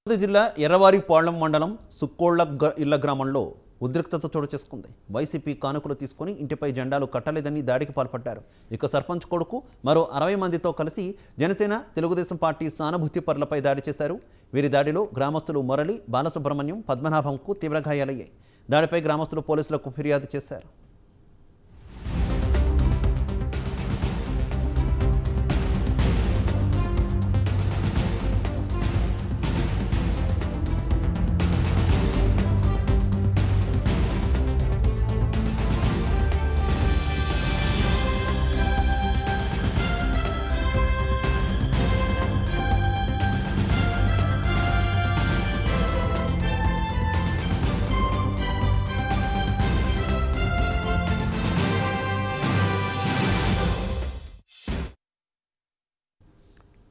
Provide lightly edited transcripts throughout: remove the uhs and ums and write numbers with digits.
తిరుపతి జిల్లా ఎర్రవారిపాళెం మండలం సుక్కోళ్ల ఇళ్ల గ్రామంలో ఉద్రిక్తత చోటు చేసుకుంది. వైసీపీ కానుకలు తీసుకుని ఇంటిపై జెండాలు కట్టలేదని దాడికి పాల్పడ్డారు. ఇక సర్పంచ్ కొడుకు మరో 60 మందితో కలిసి జనసేన తెలుగుదేశం పార్టీ సానుభూతి పరులపై దాడి చేశారు. వీరి దాడిలో గ్రామస్తులు మురళి, బాలసుబ్రహ్మణ్యం, పద్మనాభంకు తీవ్ర గాయాలయ్యాయి. దాడిపై గ్రామస్తులు పోలీసులకు ఫిర్యాదు చేశారు.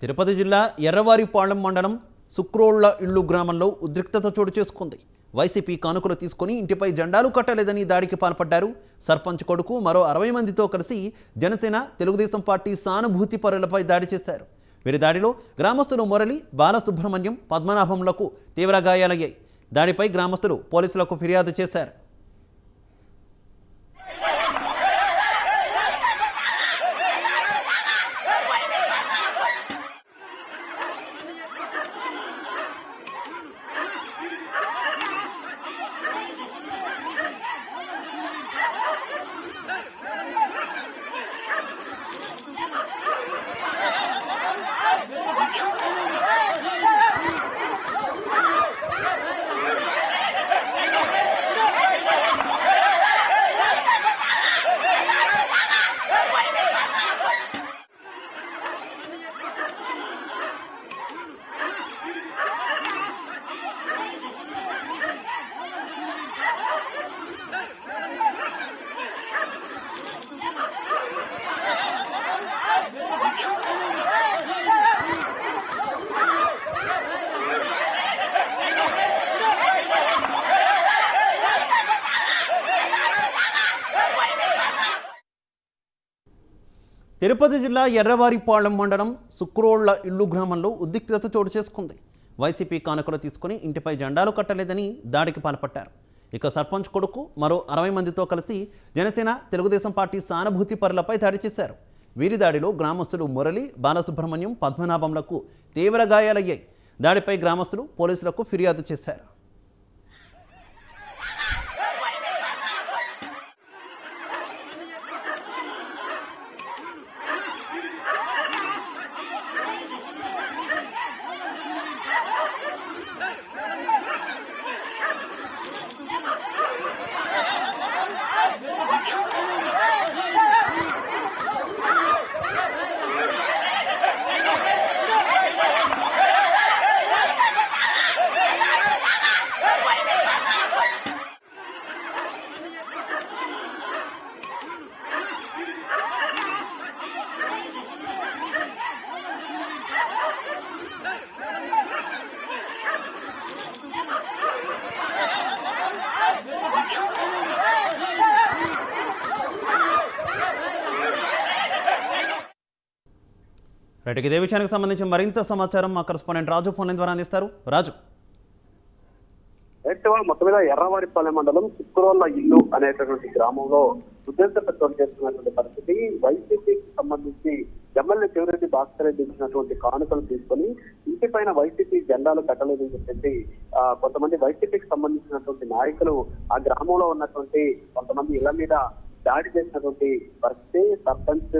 తిరుపతి జిల్లా ఎర్రవారిపాళెం మండలం సుక్రోళ్ల ఇళ్లు గ్రామంలో ఉద్రిక్తత చోటు చేసుకుంది. వైసీపీ కానుకలు తీసుకుని ఇంటిపై జెండాలు కట్టలేదని దాడికి పాల్పడ్డారు. సర్పంచ్ కొడుకు మరో 60 మందితో కలిసి జనసేన తెలుగుదేశం పార్టీ సానుభూతి పరులపై దాడి చేశారు. వీరి దాడిలో గ్రామస్తులు మురళి, బాలసుబ్రహ్మణ్యం, పద్మనాభంలకు తీవ్ర గాయాలయ్యాయి. దాడిపై గ్రామస్తులు పోలీసులకు ఫిర్యాదు చేశారు. తిరుపతి జిల్లా ఎర్రవారిపాళెం మండలం సుక్రోళ్ల ఇళ్లు గ్రామంలో ఉద్రిక్తత చోటు చేసుకుంది. వైసీపీ కానుకలు తీసుకుని ఇంటిపై జెండాలు కట్టలేదని దాడికి పాల్పడ్డారు. ఇక సర్పంచ్ కొడుకు మరో 60 మందితో కలిసి జనసేన తెలుగుదేశం పార్టీ సానుభూతి పరులపై దాడి చేశారు. వీరి దాడిలో గ్రామస్తులు మురళి, బాలసుబ్రహ్మణ్యం, పద్మనాభంలకు తీవ్ర గాయాలయ్యాయి. దాడిపై గ్రామస్తులు పోలీసులకు ఫిర్యాదు చేశారు. రైట్కి ఇదే విషయానికి సంబంధించి మరింత సమాచారం మా కరెస్పాండెంట్ రాజు ఫోన్ ద్వారా అందిస్తారు. రాజు, మొత్తం మీద ఎర్రవారిపాలెం మండలం సుక్రోళ్ల ఇల్లు అనేటటువంటి గ్రామంలో ఉద్రిక్తత చోటు చేస్తున్నటువంటి పరిస్థితి. వైసీపీకి సంబంధించి ఎమ్మెల్యే చెవిరెడ్డి భాస్కర్ రెడ్డి ఇచ్చినటువంటి కానుకలు తీసుకొని ఇంటిపైన వైసీపీ జెండాలు కట్టలేదని చెప్పేసి కొంతమంది వైసీపీకి సంబంధించినటువంటి నాయకులు ఆ గ్రామంలో ఉన్నటువంటి కొంతమంది ఇళ్ల మీద దాడి చేసినటువంటి పరిస్థితి. సర్పంచ్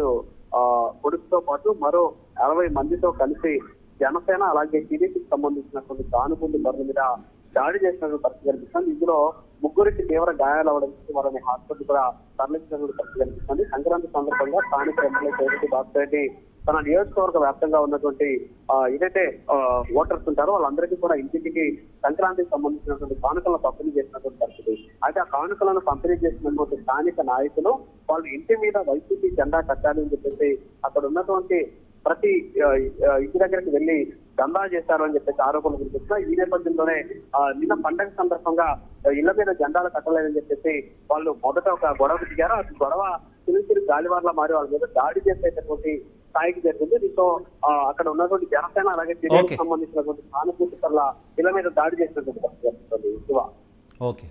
కొడుకుతో పాటు మరో 60 మందితో కలిసి జనసేన అలాగే టీడీపీకి సంబంధించినటువంటి సానుభూతి పరుల మీద దాడి చేసినటువంటి పరిస్థితి కనిపిస్తుంది. ఇందులో ముగ్గురికి తీవ్ర గాయాలు అవడానికి వారిని హాస్పిటల్ కూడా తరలించినటువంటి పరిస్థితి కనిపిస్తుంది. సంక్రాంతి సందర్భంగా స్థానిక ఎమ్మెల్యే చెవిరెడ్డి భాస్కర్ రెడ్డి తన నియోజకవర్గ వ్యాప్తంగా ఉన్నటువంటి ఏదైతే ఓటర్స్ ఉంటారో వాళ్ళందరికీ కూడా ఇంటికి సంక్రాంతికి సంబంధించినటువంటి కానుకలను పంపిణీ చేసినటువంటి పరిస్థితి. అయితే ఆ కానుకలను పంపిణీ చేసినటువంటి స్థానిక నాయకులు వాళ్ళు ఇంటి మీద వైసీపీ జెండా కట్టాలి అని చెప్పేసి అక్కడ ఉన్నటువంటి ప్రతి ఇంటి దగ్గరికి వెళ్లి దందా చేశారు అని చెప్పేసి ఆరోపణలు వినిపిస్తున్నాయి. ఈ నేపథ్యంలోనే నిన్న పండగ సందర్భంగా ఇళ్ల మీద జెండాలు కట్టలేదని చెప్పేసి వాళ్ళు మొదట ఒక గొడవకు దిగారు. ఆ గొడవ చిరు గాలివార్లా మారి వాళ్ళ మీద దాడి చేసేటటువంటి స్థాయికి జరిగింది. దీంతో అక్కడ ఉన్నటువంటి జనసేన అలాగే టీడీపీకి సంబంధించినటువంటి సానుభూతి పట్ల వీళ్ళ మీద దాడి చేసినటువంటి పరిస్థితి. ఓకే.